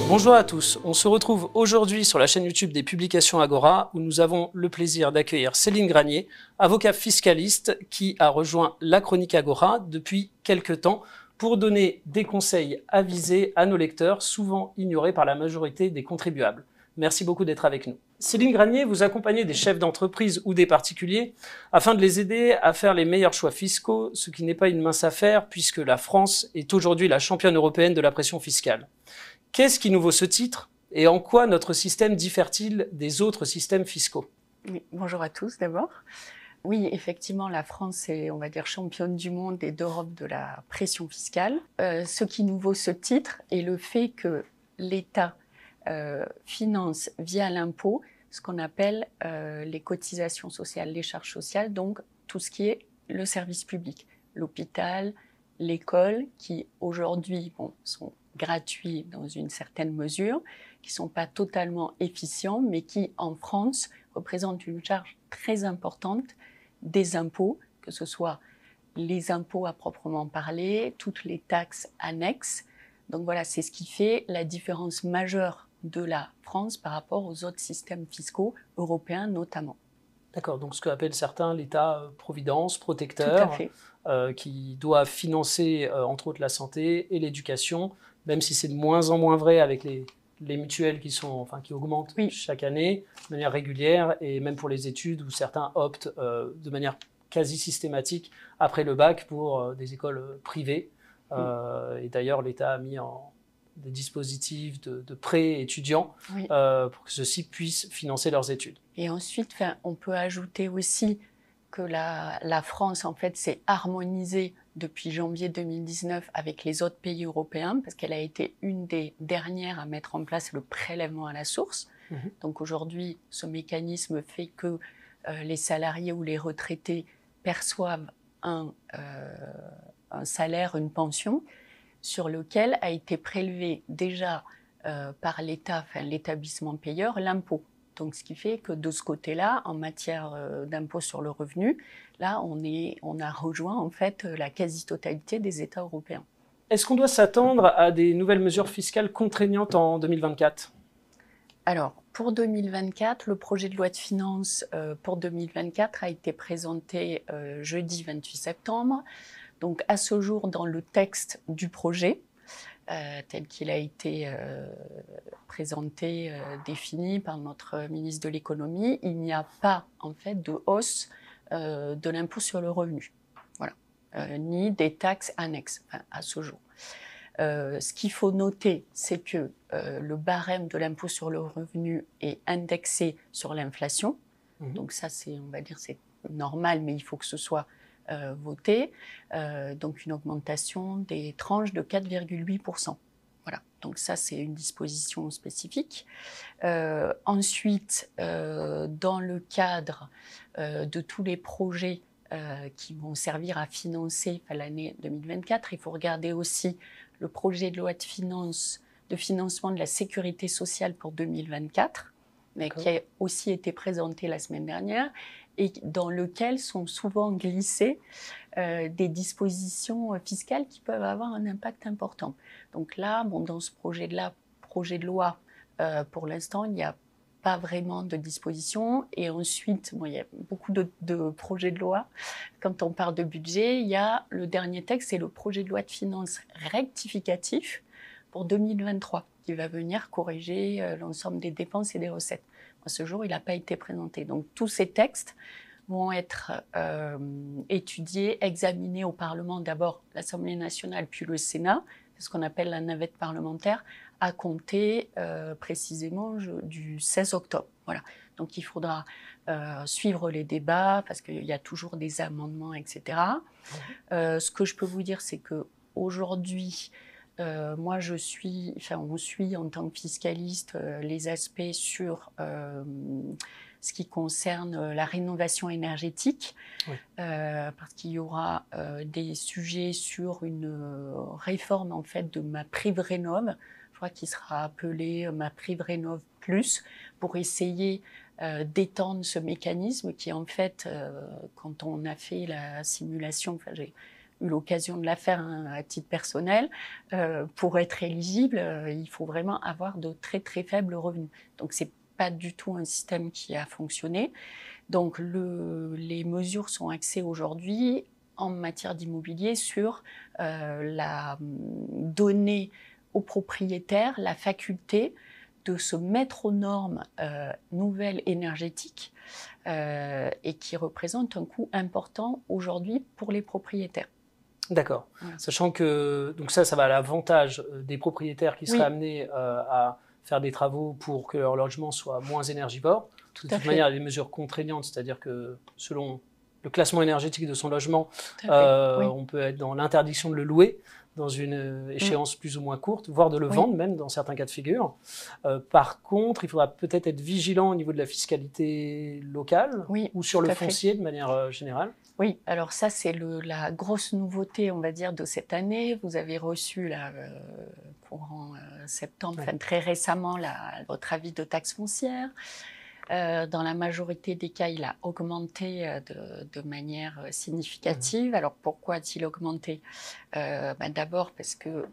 Bonjour à tous, on se retrouve aujourd'hui sur la chaîne YouTube des Publications Agora où nous avons le plaisir d'accueillir Céline Granier, avocat fiscaliste qui a rejoint la Chronique Agora depuis quelques temps pour donner des conseils avisés à nos lecteurs, souvent ignorés par la majorité des contribuables. Merci beaucoup d'être avec nous. Céline Granier, vous accompagnez des chefs d'entreprise ou des particuliers afin de les aider à faire les meilleurs choix fiscaux, ce qui n'est pas une mince affaire puisque la France est aujourd'hui la championne européenne de la pression fiscale. Qu'est-ce qui nous vaut ce titre et en quoi notre système diffère-t-il des autres systèmes fiscaux? Oui, bonjour à tous d'abord. Oui, effectivement, la France est, on va dire, championne du monde et d'Europe de la pression fiscale. Ce qui nous vaut ce titre est le fait que l'État finance via l'impôt ce qu'on appelle les cotisations sociales, les charges sociales, donc tout ce qui est le service public, l'hôpital, l'école, qui aujourd'hui sont gratuits dans une certaine mesure, qui ne sont pas totalement efficients, mais qui, en France, représentent une charge très importante des impôts, que ce soit les impôts à proprement parler, toutes les taxes annexes. Donc voilà, c'est ce qui fait la différence majeure de la France par rapport aux autres systèmes fiscaux européens notamment. D'accord, donc ce qu'appellent certains l'État-providence, protecteur, qui doit financer entre autres la santé et l'éducation, même si c'est de moins en moins vrai avec les mutuelles qui augmentent chaque année de manière régulière, et même pour les études où certains optent de manière quasi systématique après le bac pour des écoles privées. Et d'ailleurs, l'État a mis en des dispositifs de prêts étudiants pour que ceux-ci puissent financer leurs études. Et ensuite, on peut ajouter aussi que la France, en fait, s'est harmonisée depuis janvier 2019 avec les autres pays européens, parce qu'elle a été une des dernières à mettre en place le prélèvement à la source. Donc aujourd'hui, ce mécanisme fait que les salariés ou les retraités perçoivent un salaire, une pension, sur lequel a été prélevé déjà par l'État, enfin l'établissement payeur, l'impôt. Donc, ce qui fait que de ce côté-là, en matière d'impôt sur le revenu, là, on a rejoint en fait la quasi-totalité des États européens. Est-ce qu'on doit s'attendre à des nouvelles mesures fiscales contraignantes en 2024 ? Alors, pour 2024, le projet de loi de finances pour 2024 a été présenté jeudi 28 septembre. Donc, à ce jour, dans le texte du projet, tel qu'il a été présenté, défini par notre ministre de l'économie, il n'y a pas en fait de hausse de l'impôt sur le revenu, voilà, ni des taxes annexes à ce jour. Ce qu'il faut noter, c'est que le barème de l'impôt sur le revenu est indexé sur l'inflation. Donc ça, on va dire, c'est normal, mais il faut que ce soit voté, donc une augmentation des tranches de 4,8%. Voilà, donc ça c'est une disposition spécifique. Ensuite, dans le cadre de tous les projets qui vont servir à financer l'année 2024, il faut regarder aussi le projet de loi de financement de la sécurité sociale pour 2024, mais qui a aussi été présenté la semaine dernière, et dans lequel sont souvent glissées des dispositions fiscales qui peuvent avoir un impact important. Donc là, dans ce projet de loi, pour l'instant, il n'y a pas vraiment de dispositions. Et ensuite, il y a beaucoup de projets de loi. Quand on parle de budget, il y a le dernier texte, c'est le projet de loi de finances rectificatif pour 2023, qui va venir corriger l'ensemble des dépenses et des recettes. À ce jour, il n'a pas été présenté. Donc, tous ces textes vont être étudiés, examinés au Parlement, d'abord l'Assemblée nationale, puis le Sénat, c'est ce qu'on appelle la navette parlementaire, à compter précisément du 16 octobre. Voilà. Donc, il faudra suivre les débats, parce qu'il y a toujours des amendements, etc. Ce que je peux vous dire, c'est qu'aujourd'hui, moi, on suit en tant que fiscaliste les aspects sur ce qui concerne la rénovation énergétique, parce qu'il y aura des sujets sur une réforme en fait de MaPrimeRénov', je crois qu'il sera appelé MaPrimeRénov' Plus, pour essayer d'étendre ce mécanisme qui en fait, quand on a fait la simulation, j'ai eu l'occasion de la faire à titre personnel, pour être éligible, il faut vraiment avoir de très très faibles revenus. Donc c'est pas du tout un système qui a fonctionné. Donc les mesures sont axées aujourd'hui en matière d'immobilier sur donner aux propriétaires la faculté de se mettre aux normes nouvelles énergétiques et qui représentent un coût important aujourd'hui pour les propriétaires. D'accord. Voilà. Sachant que donc ça va à l'avantage des propriétaires qui seraient amenés à faire des travaux pour que leur logement soit moins énergivore. De toute manière, il y a des mesures contraignantes, c'est-à-dire que selon le classement énergétique de son logement, on peut être dans l'interdiction de le louer dans une échéance plus ou moins courte, voire de le vendre même dans certains cas de figure. Par contre, il faudra peut-être être vigilant au niveau de la fiscalité locale ou sur le foncier de manière générale. Oui, alors ça c'est la grosse nouveauté, on va dire, de cette année. Vous avez reçu courant septembre, très récemment, votre avis de taxe foncière. Dans la majorité des cas, il a augmenté de manière significative. Alors pourquoi a-t-il augmenté? D'abord parce que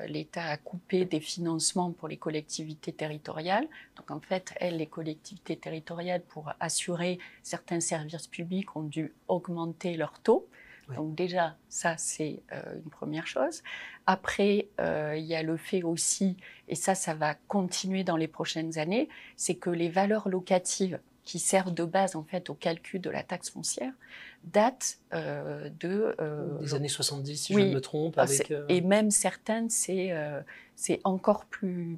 l'État a coupé des financements pour les collectivités territoriales. Donc en fait, les collectivités territoriales, pour assurer certains services publics, ont dû augmenter leur taux. Donc déjà, ça c'est une première chose. Après, il y a le fait aussi, et ça va continuer dans les prochaines années, c'est que les valeurs locatives qui servent de base en fait au calcul de la taxe foncière datent des années 70, si je ne me trompe. Et même certaines, c'est encore plus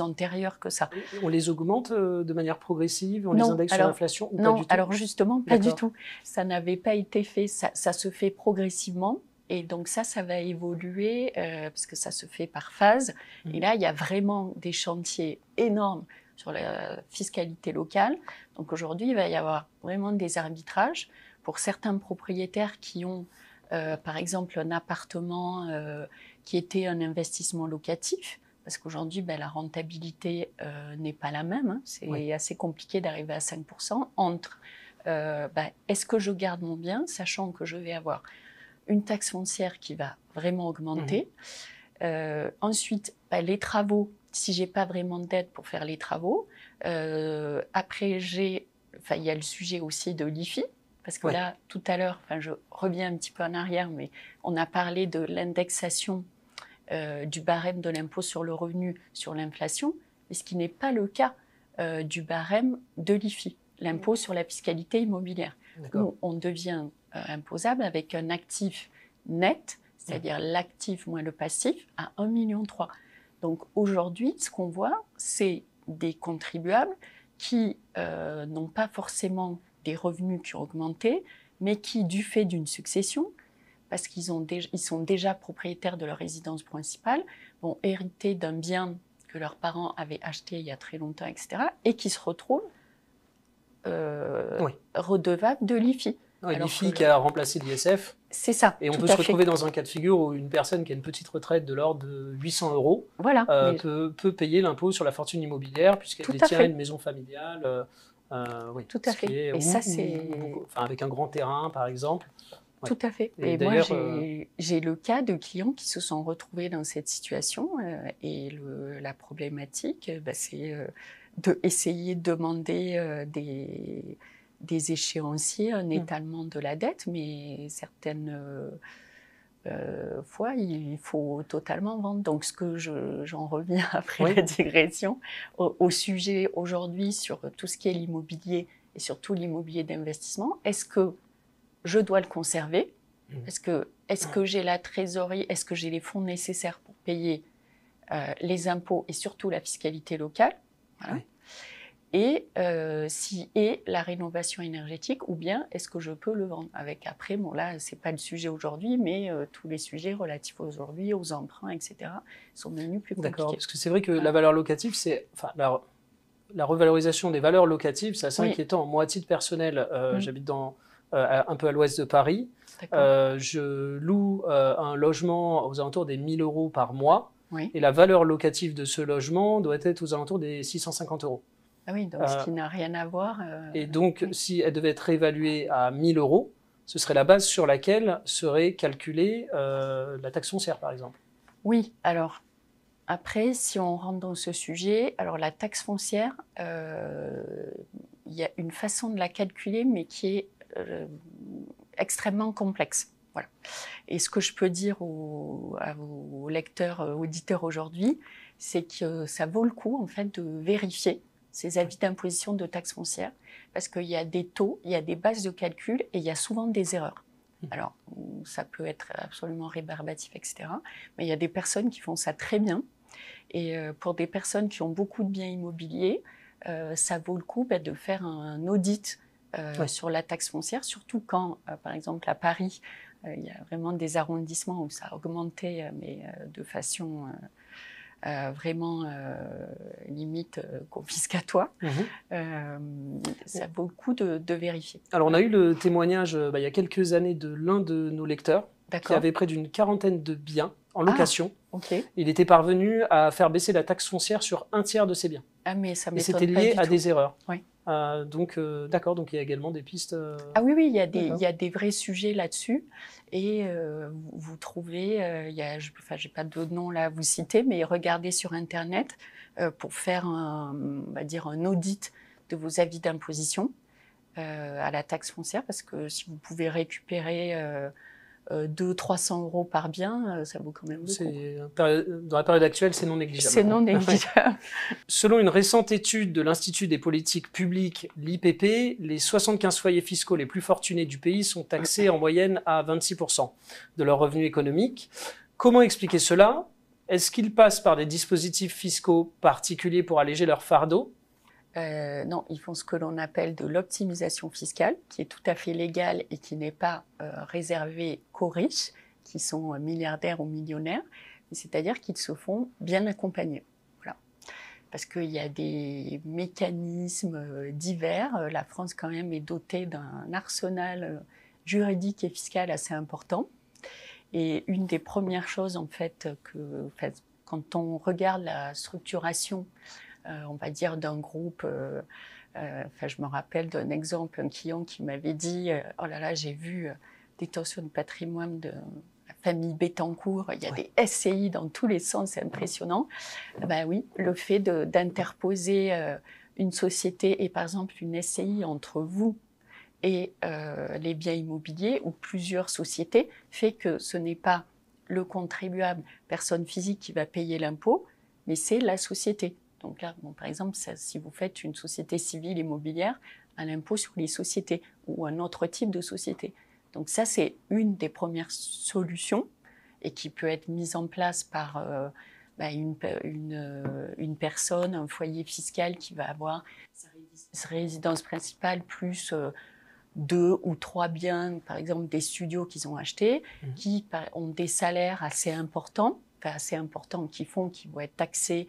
antérieur que ça. On les augmente de manière progressive, les indexe sur l'inflation ou pas du tout? Alors justement, pas du tout. Ça n'avait pas été fait, ça se fait progressivement. Et donc ça va évoluer parce que ça se fait par phase. Et là, il y a vraiment des chantiers énormes sur la fiscalité locale. Donc aujourd'hui, il va y avoir vraiment des arbitrages pour certains propriétaires qui ont, par exemple, un appartement qui était un investissement locatif. Parce qu'aujourd'hui, la rentabilité n'est pas la même. C'est assez compliqué d'arriver à 5% entre est-ce que je garde mon bien, sachant que je vais avoir une taxe foncière qui va vraiment augmenter. Ensuite, les travaux, si j'ai pas vraiment d'aide pour faire les travaux. Après, il y a le sujet aussi de l'IFI, parce que là, tout à l'heure, je reviens un petit peu en arrière, mais on a parlé de l'indexation du barème de l'impôt sur le revenu sur l'inflation, mais ce qui n'est pas le cas du barème de l'IFI, l'impôt sur la fiscalité immobilière. Où on devient imposable avec un actif net, c'est-à-dire l'actif moins le passif, à 1,3 million. Donc aujourd'hui, ce qu'on voit, c'est des contribuables qui n'ont pas forcément des revenus qui ont augmenté, mais qui, du fait d'une succession, parce qu'ils sont déjà propriétaires de leur résidence principale, vont hériter d'un bien que leurs parents avaient acheté il y a très longtemps, etc., et qui se retrouvent redevables de l'IFI. L'IFI qui a remplacé l'ISF. C'est ça. Et on peut se retrouver dans un cas de figure où une personne qui a une petite retraite de l'ordre de 800 euros peut payer l'impôt sur la fortune immobilière puisqu'elle détient une maison familiale. Tout à fait. Et ça, c'est avec un grand terrain, par exemple. Tout à fait. Et moi, j'ai le cas de clients qui se sont retrouvés dans cette situation et la problématique, c'est d'essayer de demander des échéanciers, un étalement de la dette, mais certaines fois, il faut totalement vendre. Donc, j'en reviens après la digression au sujet aujourd'hui sur tout ce qui est l'immobilier et surtout l'immobilier d'investissement. Est-ce que je dois le conserver? Est-ce que j'ai la trésorerie? Est-ce que j'ai les fonds nécessaires pour payer les impôts et surtout la fiscalité locale? Voilà. Et la rénovation énergétique, ou bien est-ce que je peux le vendre avec après, là, c'est pas le sujet aujourd'hui, mais tous les sujets relatifs aujourd'hui, aux emprunts, etc., sont devenus plus compliqués. D'accord, parce que c'est vrai que la valeur locative, la revalorisation des valeurs locatives, c'est assez inquiétant. Moi, à titre personnel, j'habite un peu à l'ouest de Paris. Je loue un logement aux alentours des 1 000 euros par mois, et la valeur locative de ce logement doit être aux alentours des 650 euros. Ah oui, donc ce qui n'a rien à voir. Et donc, si elle devait être réévaluée à 1 000 euros, ce serait la base sur laquelle serait calculée la taxe foncière, par exemple. Oui, alors après, si on rentre dans ce sujet, alors la taxe foncière, il y a une façon de la calculer, mais qui est extrêmement complexe. Voilà. Et ce que je peux dire à vos lecteurs, auditeurs aujourd'hui, c'est que ça vaut le coup en fait de vérifier ces avis d'imposition de taxes foncières, parce qu'il y a des taux, il y a des bases de calcul et il y a souvent des erreurs. Alors, ça peut être absolument rébarbatif, etc. Mais il y a des personnes qui font ça très bien. Et pour des personnes qui ont beaucoup de biens immobiliers, ça vaut le coup de faire un audit sur la taxe foncière, surtout quand, par exemple, à Paris, il y a vraiment des arrondissements où ça a augmenté, mais de façon vraiment limite confiscatoire. Ça vaut le coup de vérifier. Alors, on a eu le témoignage il y a quelques années de l'un de nos lecteurs qui avait près d'une quarantaine de biens en location. Il était parvenu à faire baisser la taxe foncière sur un tiers de ses biens. Mais ça et c'était lié à des erreurs. Oui. Donc, d'accord, donc il y a également des pistes. Ah oui, il y a des vrais sujets là-dessus. Et vous trouvez, je n'ai pas de nom là à vous citer, mais regardez sur Internet pour faire on va dire un audit de vos avis d'imposition à la taxe foncière, parce que si vous pouvez récupérer 200-300 euros par bien, ça vaut quand même beaucoup. Dans la période actuelle, c'est non négligeable. C'est non négligeable. Selon une récente étude de l'Institut des politiques publiques, l'IPP, les 75 foyers fiscaux les plus fortunés du pays sont taxés en moyenne à 26% de leur revenu économique. Comment expliquer cela? Est-ce qu'ils passent par des dispositifs fiscaux particuliers pour alléger leur fardeau? Non, ils font ce que l'on appelle de l'optimisation fiscale, qui est tout à fait légale et qui n'est pas réservée qu'aux riches, qui sont milliardaires ou millionnaires, c'est-à-dire qu'ils se font bien accompagner. Voilà. Parce qu'il y a des mécanismes divers. La France, quand même, est dotée d'un arsenal juridique et fiscal assez important. Et une des premières choses, en fait, quand on regarde la structuration on va dire d'un groupe, je me rappelle d'un exemple, un client qui m'avait dit oh là là, j'ai vu détention de patrimoine de la famille Bettencourt, il y a des SCI dans tous les sens, c'est impressionnant. Oui, le fait d'interposer une société et par exemple une SCI entre vous et les biens immobiliers ou plusieurs sociétés fait que ce n'est pas le contribuable, personne physique, qui va payer l'impôt, mais c'est la société. Donc là, par exemple, si vous faites une société civile immobilière, un impôt sur les sociétés ou un autre type de société. Donc ça, c'est une des premières solutions et qui peut être mise en place par une personne, un foyer fiscal qui va avoir sa résidence principale plus 2 ou 3 biens, par exemple des studios qu'ils ont achetés, qui ont des salaires assez importants, qui vont être taxés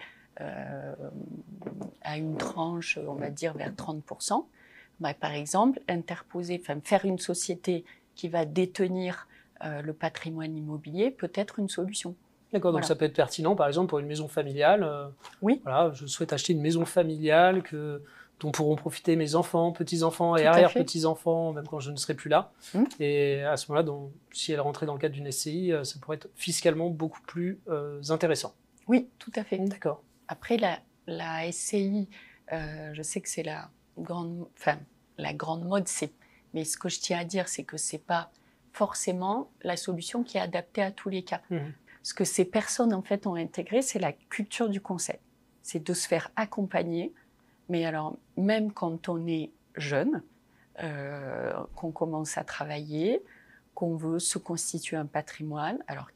à une tranche, on va dire, vers 30%. Par exemple, faire une société qui va détenir le patrimoine immobilier peut être une solution. D'accord, donc ça peut être pertinent, par exemple, pour une maison familiale. Oui. Voilà, je souhaite acheter une maison familiale dont pourront profiter mes enfants, petits-enfants et arrière-petits-enfants, même quand je ne serai plus là. Et à ce moment-là, si elle rentrait dans le cadre d'une SCI, ça pourrait être fiscalement beaucoup plus intéressant. Oui, tout à fait. D'accord. Après, la SCI, je sais que c'est la grande mode, mais ce que je tiens à dire, c'est que ce n'est pas forcément la solution qui est adaptée à tous les cas. Ce que ces personnes, en fait, ont intégré, c'est la culture du conseil. C'est de se faire accompagner, mais alors, même quand on est jeune, qu'on commence à travailler, qu'on veut se constituer un patrimoine, alors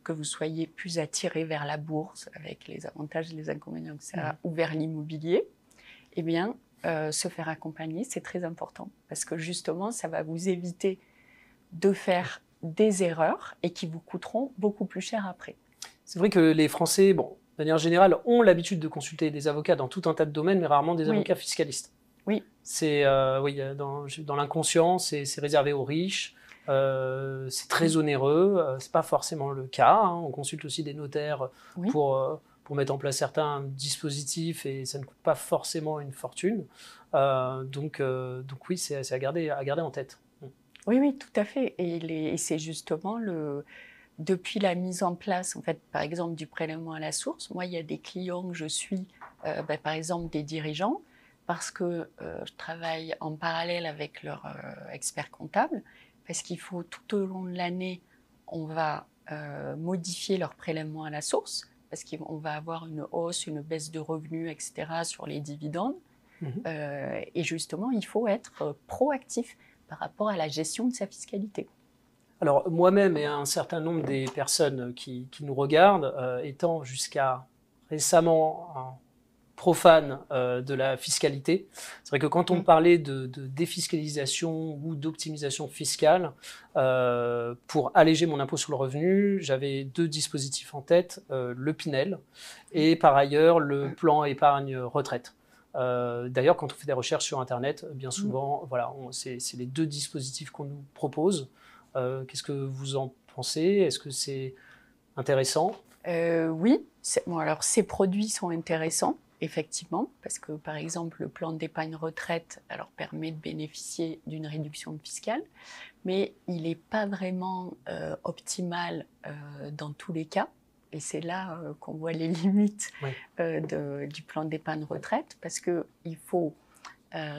que vous soyez plus attiré vers la bourse, avec les avantages et les inconvénients que ça a, ou vers l'immobilier, eh bien, se faire accompagner, c'est très important. Parce que justement, ça va vous éviter de faire des erreurs et qui vous coûteront beaucoup plus cher après. C'est vrai que les Français, de manière générale, ont l'habitude de consulter des avocats dans tout un tas de domaines, mais rarement des avocats fiscalistes. Oui. C'est, dans l'inconscient, c'est réservé aux riches. C'est très onéreux, c'est pas forcément le cas. On consulte aussi des notaires pour mettre en place certains dispositifs et ça ne coûte pas forcément une fortune. Donc oui, c'est à garder en tête. Oui, oui, tout à fait. Et c'est justement depuis la mise en place, en fait, par exemple, du prélèvement à la source. Moi, il y a des clients que je suis, par exemple, des dirigeants, parce que je travaille en parallèle avec leur expert comptable, parce qu'il faut tout au long de l'année, on va modifier leur prélèvement à la source, parce qu'on va avoir une hausse, une baisse de revenus, etc., sur les dividendes. Et justement, il faut être proactif par rapport à la gestion de sa fiscalité. Alors moi-même et un certain nombre des personnes qui nous regardent, étant jusqu'à récemment un profane de la fiscalité, c'est vrai que quand on parlait de défiscalisation ou d'optimisation fiscale, pour alléger mon impôt sur le revenu, j'avais 2 dispositifs en tête, le Pinel et par ailleurs le plan épargne retraite. D'ailleurs, quand on fait des recherches sur Internet, bien souvent, voilà, c'est les 2 dispositifs qu'on nous propose. Qu'est-ce que vous en pensez? Est-ce que c'est intéressant? Oui, bon, alors ces produits sont intéressants, effectivement, parce que par exemple, le plan d'épargne retraite permet de bénéficier d'une réduction fiscale, mais il n'est pas vraiment optimal dans tous les cas. Et c'est là qu'on voit les limites du plan d'épargne retraite, parce qu'il faut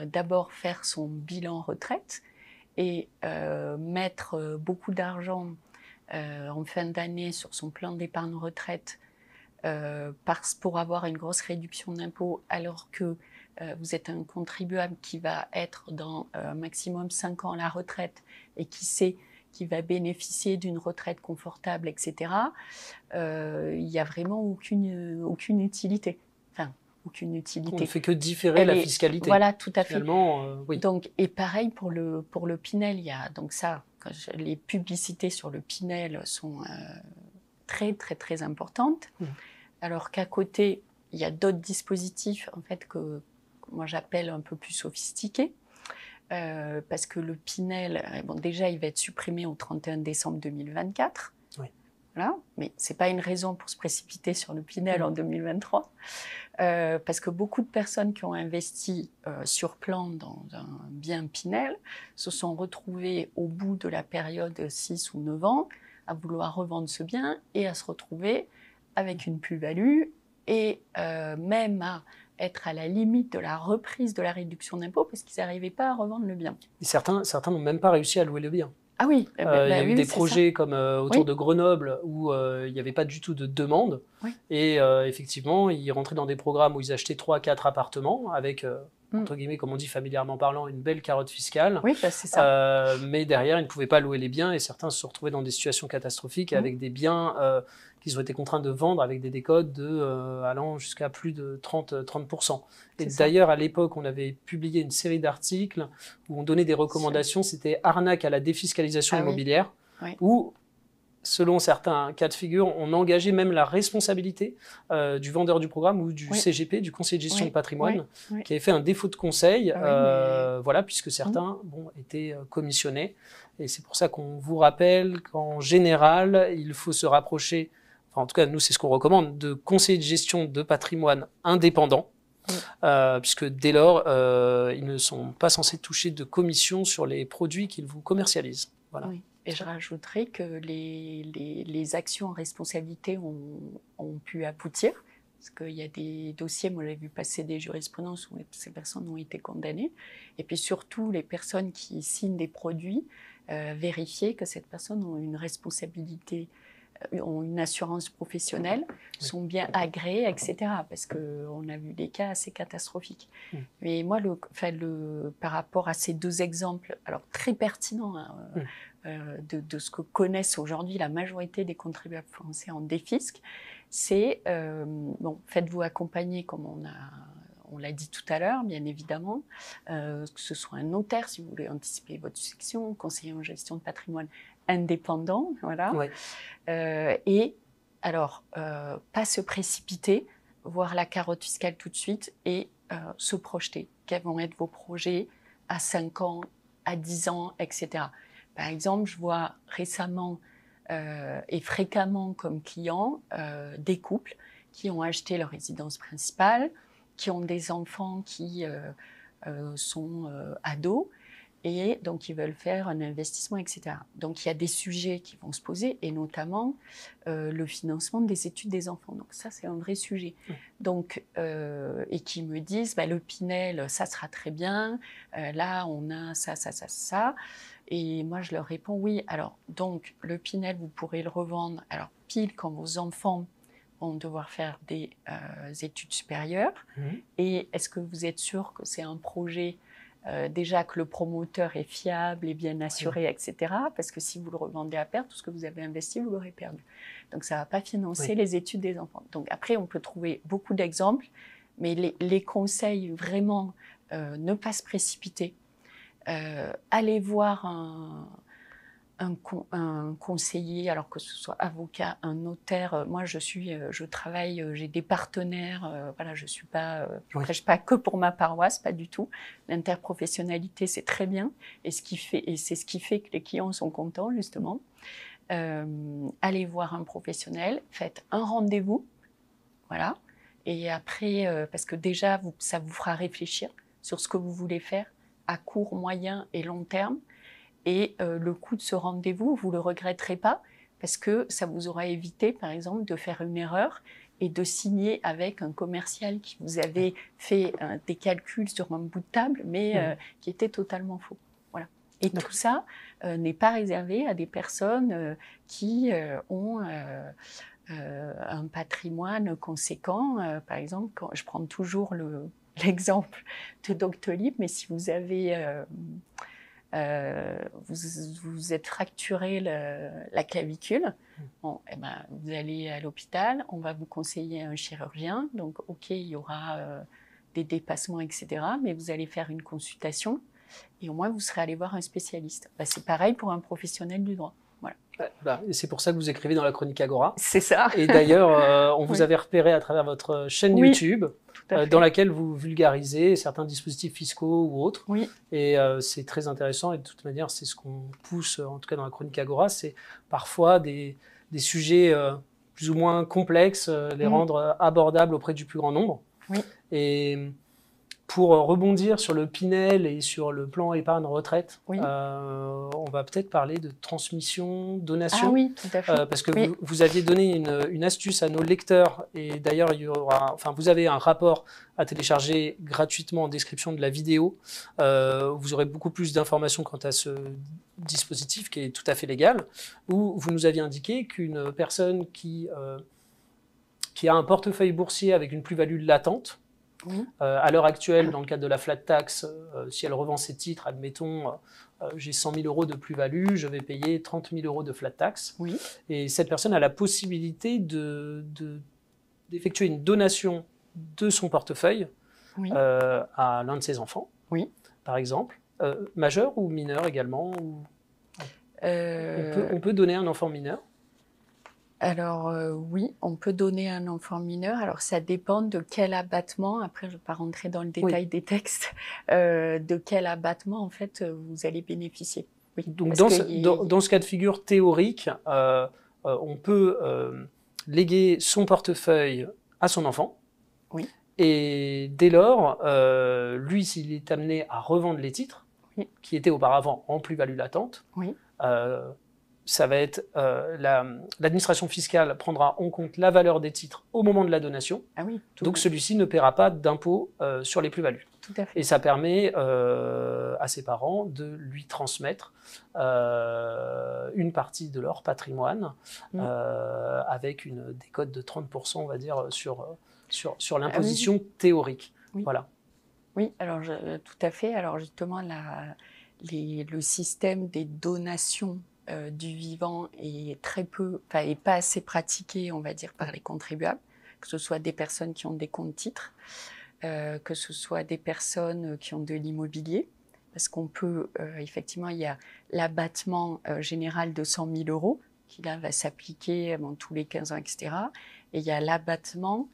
d'abord faire son bilan retraite et mettre beaucoup d'argent en fin d'année sur son plan d'épargne retraite pour avoir une grosse réduction d'impôt, alors que vous êtes un contribuable qui va être dans maximum 5 ans à la retraite et qui va bénéficier d'une retraite confortable, etc., il n'y a vraiment aucune utilité. Enfin, aucune utilité. On ne fait que différer la fiscalité. Voilà, tout à fait. Oui. Donc, et pareil pour le Pinel, il y a donc ça, les publicités sur le Pinel sont très, très, très importantes. Alors qu'à côté, il y a d'autres dispositifs en fait que moi j'appelle un peu plus sophistiqués. Parce que le Pinel, bon, déjà, il va être supprimé au 31 décembre 2024. Oui. Voilà. Mais ce n'est pas une raison pour se précipiter sur le Pinel en 2023. Parce que beaucoup de personnes qui ont investi sur plan dans un bien Pinel se sont retrouvées au bout de la période 6 ou 9 ans à vouloir revendre ce bien et à se retrouver avec une plus-value et même à être à la limite de la reprise de la réduction d'impôt parce qu'ils n'arrivaient pas à revendre le bien. Et certains n'ont même pas réussi à louer le bien. Ah oui, il y a eu des projets comme autour de Grenoble où il n'y avait pas du tout de demande. Et effectivement, ils rentraient dans des programmes où ils achetaient 3-4 appartements avec, entre guillemets, comme on dit familièrement parlant, une belle carotte fiscale. Oui, c'est ça. Mais derrière, ils ne pouvaient pas louer les biens et certains se sont retrouvés dans des situations catastrophiques avec des biens qu'ils ont été contraints de vendre avec des décotes allant jusqu'à plus de 30%. Et d'ailleurs, à l'époque, on avait publié une série d'articles où on donnait des recommandations. C'était arnaque à la défiscalisation immobilière, où, selon certains cas de figure, on engageait même la responsabilité du vendeur du programme ou du CGP, du conseiller de gestion de patrimoine, qui avait fait un défaut de conseil, voilà, puisque certains étaient commissionnés. Et c'est pour ça qu'on vous rappelle qu'en général, il faut se rapprocher, enfin, en tout cas, nous, c'est ce qu'on recommande, de conseillers de gestion de patrimoine indépendants, puisque dès lors, ils ne sont pas censés toucher de commission sur les produits qu'ils vous commercialisent. Voilà. Oui. Et je rajouterais que les actions en responsabilité ont pu aboutir, parce qu'il y a des dossiers, moi j'ai vu passer des jurisprudences où ces personnes ont été condamnées, et puis surtout les personnes qui signent des produits, vérifier que cette personne a une responsabilité, ont une assurance professionnelle, sont bien agréées, etc. Parce qu'on a vu des cas assez catastrophiques. Mais moi, par rapport à ces 2 exemples, alors très pertinents, de ce que connaissent aujourd'hui la majorité des contribuables français en défisc, c'est, faites-vous accompagner comme on l'a dit tout à l'heure, bien évidemment, que ce soit un notaire si vous voulez anticiper votre succession, conseiller en gestion de patrimoine indépendant, voilà. Et alors, pas se précipiter, voir la carotte fiscale tout de suite et se projeter. Quels vont être vos projets à 5 ans, à 10 ans, etc. Par exemple, je vois récemment et fréquemment comme clients des couples qui ont acheté leur résidence principale, qui ont des enfants qui sont ados Et donc, ils veulent faire un investissement, etc. Donc, il y a des sujets qui vont se poser, et notamment le financement des études des enfants. Donc, ça, c'est un vrai sujet. Donc, et qui me disent, bah, le Pinel, ça sera très bien. Là, on a ça, ça, ça, ça. Et moi, je leur réponds, oui. Alors, donc, le Pinel, vous pourrez le revendre. Alors, pile quand vos enfants vont devoir faire des études supérieures. Et est-ce que vous êtes sûr que c'est un projet déjà que le promoteur est fiable et bien assuré, etc. Parce que si vous le revendez à perte, tout ce que vous avez investi, vous l'aurez perdu. Donc, ça ne va pas financer les études des enfants. Donc, après, on peut trouver beaucoup d'exemples, mais les conseils, vraiment, ne pas se précipiter. Aller voir un conseiller, alors que ce soit avocat, un notaire. Moi, je travaille, j'ai des partenaires. Voilà, je prêche pas que pour ma paroisse, pas du tout. L'interprofessionnalité, c'est très bien, et c'est ce qui fait que les clients sont contents, justement. Allez voir un professionnel, faites un rendez-vous, voilà. Et après, parce que déjà, ça vous fera réfléchir sur ce que vous voulez faire à court, moyen et long terme. Et le coût de ce rendez-vous, vous ne le regretterez pas, parce que ça vous aura évité, par exemple, de faire une erreur et de signer avec un commercial qui vous avait fait des calculs sur un bout de table, mais qui était totalement faux. Voilà. Et tout ça n'est pas réservé à des personnes qui ont un patrimoine conséquent. Par exemple, je prends toujours l'exemple de Doctolib, mais si vous avez... vous êtes fracturé la clavicule, bon, eh ben, vous allez à l'hôpital, on va vous conseiller un chirurgien, donc ok, il y aura des dépassements, etc., mais vous allez faire une consultation et au moins vous serez allé voir un spécialiste. Ben, c'est pareil pour un professionnel du droit. Voilà. Et c'est pour ça que vous écrivez dans la chronique Agora. C'est ça. Et d'ailleurs, on vous avait repéré à travers votre chaîne YouTube, dans laquelle vous vulgarisez certains dispositifs fiscaux ou autres. Oui. Et c'est très intéressant. Et de toute manière, c'est ce qu'on pousse, en tout cas dans la chronique Agora, c'est parfois des sujets plus ou moins complexes, les rendre abordables auprès du plus grand nombre. Oui. Et pour rebondir sur le Pinel et sur le plan épargne retraite, on va peut-être parler de transmission, donation. Ah oui, tout à fait. Parce que vous aviez donné une astuce à nos lecteurs, et d'ailleurs, vous avez un rapport à télécharger gratuitement en description de la vidéo. Vous aurez beaucoup plus d'informations quant à ce dispositif qui est tout à fait légal, où vous nous aviez indiqué qu'une personne qui a un portefeuille boursier avec une plus-value latente, à l'heure actuelle, dans le cadre de la flat tax, si elle revend ses titres, admettons, j'ai 100 000 euros de plus-value, je vais payer 30 000 euros de flat tax. Oui. Et cette personne a la possibilité d'effectuer une donation de son portefeuille à l'un de ses enfants, par exemple, majeur ou mineur également. On peut donner un enfant mineur. Alors oui, on peut donner un enfant mineur. Alors ça dépend de quel abattement, après je ne vais pas rentrer dans le détail des textes, de quel abattement en fait vous allez bénéficier. Oui, donc dans ce cas de figure théorique, on peut léguer son portefeuille à son enfant. Oui. Et dès lors, lui, s'il est amené à revendre les titres, qui étaient auparavant en plus-value latente, ça va être l'administration fiscale prendra en compte la valeur des titres au moment de la donation. Donc celui-ci ne paiera pas d'impôt sur les plus-values. Tout à fait. Et ça permet à ses parents de lui transmettre une partie de leur patrimoine avec une décote de 30%, on va dire, sur l'imposition théorique. Voilà. Oui, alors tout à fait. Alors justement, le système des donations du vivant est pas assez pratiqué, on va dire, par les contribuables, que ce soit des personnes qui ont des comptes titres, que ce soit des personnes qui ont de l'immobilier, parce qu'on peut, effectivement, il y a l'abattement général de 100 000 euros, qui là va s'appliquer tous les 15 ans, etc. Et il y a l'abattement,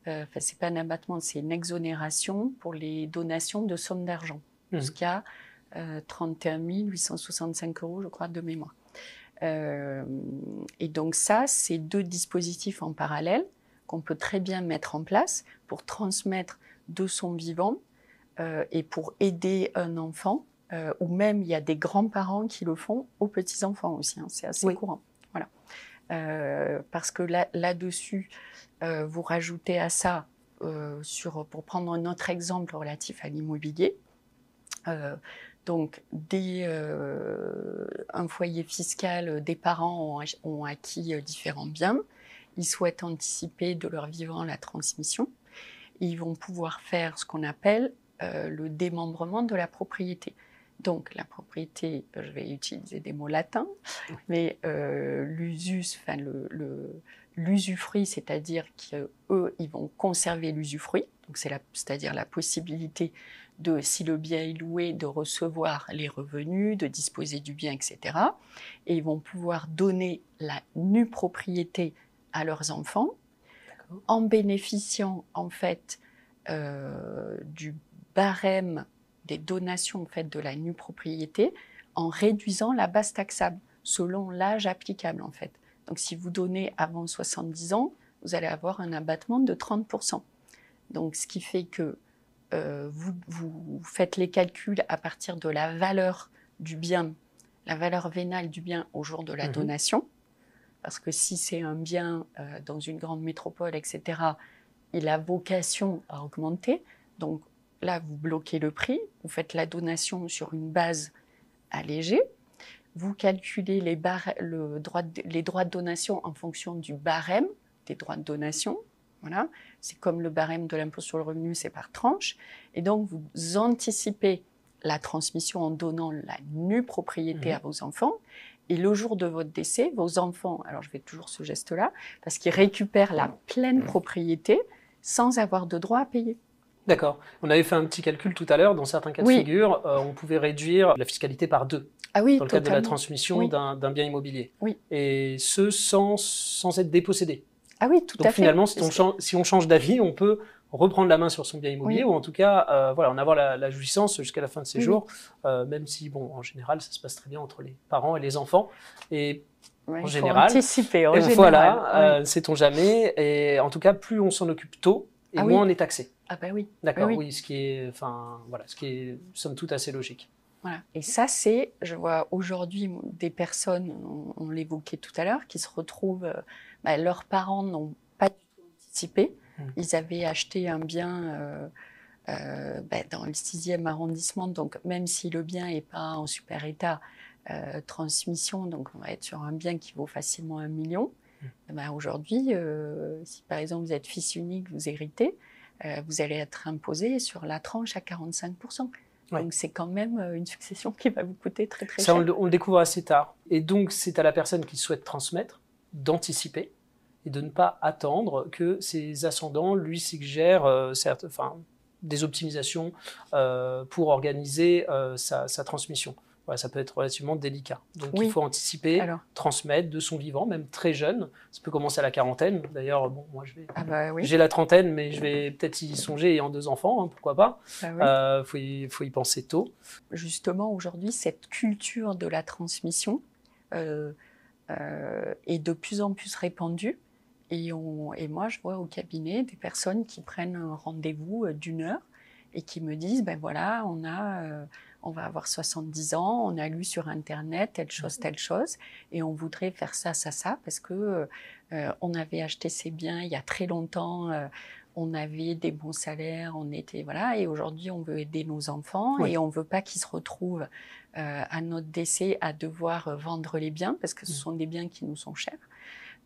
c'est pas un abattement, c'est une exonération pour les donations de sommes d'argent, jusqu'à 31 865 euros, je crois, de mémoire. Et donc ça, c'est deux dispositifs en parallèle qu'on peut très bien mettre en place pour transmettre de son vivant et pour aider un enfant ou même il y a des grands-parents qui le font aux petits-enfants aussi, hein, c'est assez courant. Voilà. Parce que là-dessus, vous rajoutez à ça, pour prendre un autre exemple relatif à l'immobilier, donc un foyer fiscal, des parents ont acquis différents biens, ils souhaitent anticiper de leur vivant la transmission, ils vont pouvoir faire ce qu'on appelle le démembrement de la propriété. Donc la propriété, je vais utiliser des mots latins, mais l'usus, enfin l'usufruit, c'est-à-dire qu'eux, ils vont conserver l'usufruit, donc c'est-à-dire la possibilité de, si le bien est loué, de recevoir les revenus, de disposer du bien, etc. Et ils vont pouvoir donner la nue propriété à leurs enfants, en bénéficiant en fait du barème des donations en fait, de la nue propriété, en réduisant la base taxable selon l'âge applicable en fait. Donc si vous donnez avant 70 ans, vous allez avoir un abattement de 30%. Donc ce qui fait que vous faites les calculs à partir de la valeur du bien, la valeur vénale du bien au jour de la donation, parce que si c'est un bien dans une grande métropole, etc., il a vocation à augmenter. Donc là, vous bloquez le prix, vous faites la donation sur une base allégée, vous calculez les droits de donation en fonction du barème des droits de donation. Voilà. C'est comme le barème de l'impôt sur le revenu, c'est par tranche. Et donc, vous anticipez la transmission en donnant la nue propriété à vos enfants. Et le jour de votre décès, vos enfants, alors je fais toujours ce geste-là, parce qu'ils récupèrent la pleine propriété sans avoir de droit à payer. D'accord. On avait fait un petit calcul tout à l'heure. Dans certains cas de figure, on pouvait réduire la fiscalité par 2 dans le cadre de la transmission d'un bien immobilier. Et ce, sans être dépossédé. Ah oui, tout à fait. Donc finalement, si on change d'avis, on peut reprendre la main sur son bien immobilier ou en tout cas en avoir la jouissance jusqu'à la fin de ses jours, même si, bon, en général, ça se passe très bien entre les parents et les enfants. Et en général, anticiper, voilà, sait-on jamais. Et en tout cas, plus on s'en occupe tôt, et moins on est taxé. Ah ben oui. D'accord, oui, ce qui est somme toute assez logique. Voilà. Et ça, je vois aujourd'hui des personnes, on l'évoquait tout à l'heure, qui se retrouvent, leurs parents n'ont pas du tout anticipé. Ils avaient acheté un bien dans le 6e arrondissement, donc même si le bien n'est pas en super état, transmission, donc on va être sur un bien qui vaut facilement 1 million. Aujourd'hui, si par exemple vous êtes fils unique, vous héritez, vous allez être imposé sur la tranche à 45%. Donc c'est quand même une succession qui va vous coûter très très cher. Ça, on le découvre assez tard. Et donc c'est à la personne qui souhaite transmettre d'anticiper et de ne pas attendre que ses ascendants lui suggèrent des optimisations pour organiser sa transmission. Voilà, ça peut être relativement délicat. Donc il faut anticiper, transmettre de son vivant, même très jeune. Ça peut commencer à la quarantaine. D'ailleurs, bon, moi j'ai la trentaine, mais je vais peut-être y songer ayant 2 enfants, pourquoi pas. Faut y penser tôt. Justement, aujourd'hui, cette culture de la transmission est de plus en plus répandue. Et moi, je vois au cabinet des personnes qui prennent un rendez-vous d'1 heure et qui me disent, voilà, on va avoir 70 ans, on a lu sur Internet telle chose, et on voudrait faire ça, parce que on avait acheté ces biens il y a très longtemps, on avait des bons salaires, et aujourd'hui on veut aider nos enfants et on veut pas qu'ils se retrouvent à notre décès à devoir vendre les biens, parce que ce sont des biens qui nous sont chers.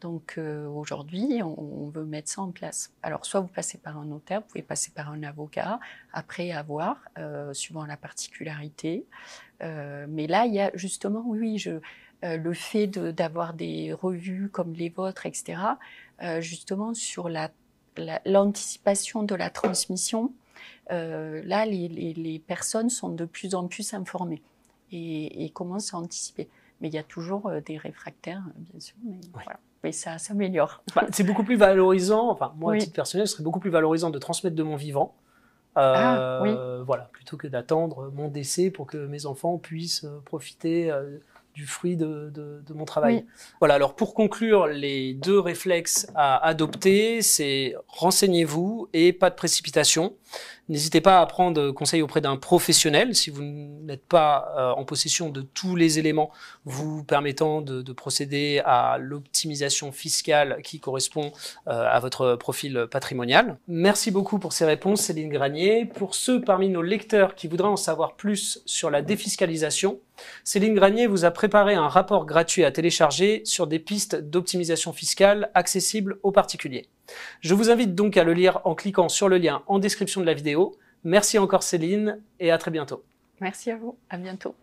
Donc aujourd'hui, on veut mettre ça en place. Alors soit vous passez par un notaire, vous pouvez passer par un avocat, après avoir, suivant la particularité. Mais là, il y a justement, le fait d'avoir des revues comme les vôtres, etc., justement sur l'anticipation de la transmission, là, les personnes sont de plus en plus informées et commencent à anticiper. Mais il y a toujours des réfractaires, bien sûr, mais voilà. Mais ça s'améliore. C'est beaucoup plus valorisant, moi, à titre personnel, ce serait beaucoup plus valorisant de transmettre de mon vivant, plutôt que d'attendre mon décès pour que mes enfants puissent profiter du fruit de mon travail. Oui. Voilà, alors pour conclure, les 2 réflexes à adopter, c'est renseignez-vous et pas de précipitation. N'hésitez pas à prendre conseil auprès d'un professionnel si vous n'êtes pas en possession de tous les éléments vous permettant de procéder à l'optimisation fiscale qui correspond à votre profil patrimonial. Merci beaucoup pour ces réponses, Céline Granier. Pour ceux parmi nos lecteurs qui voudraient en savoir plus sur la défiscalisation, Céline Granier vous a préparé un rapport gratuit à télécharger sur des pistes d'optimisation fiscale accessibles aux particuliers. Je vous invite donc à le lire en cliquant sur le lien en description de la vidéo. Merci encore Céline et à très bientôt. Merci à vous, à bientôt.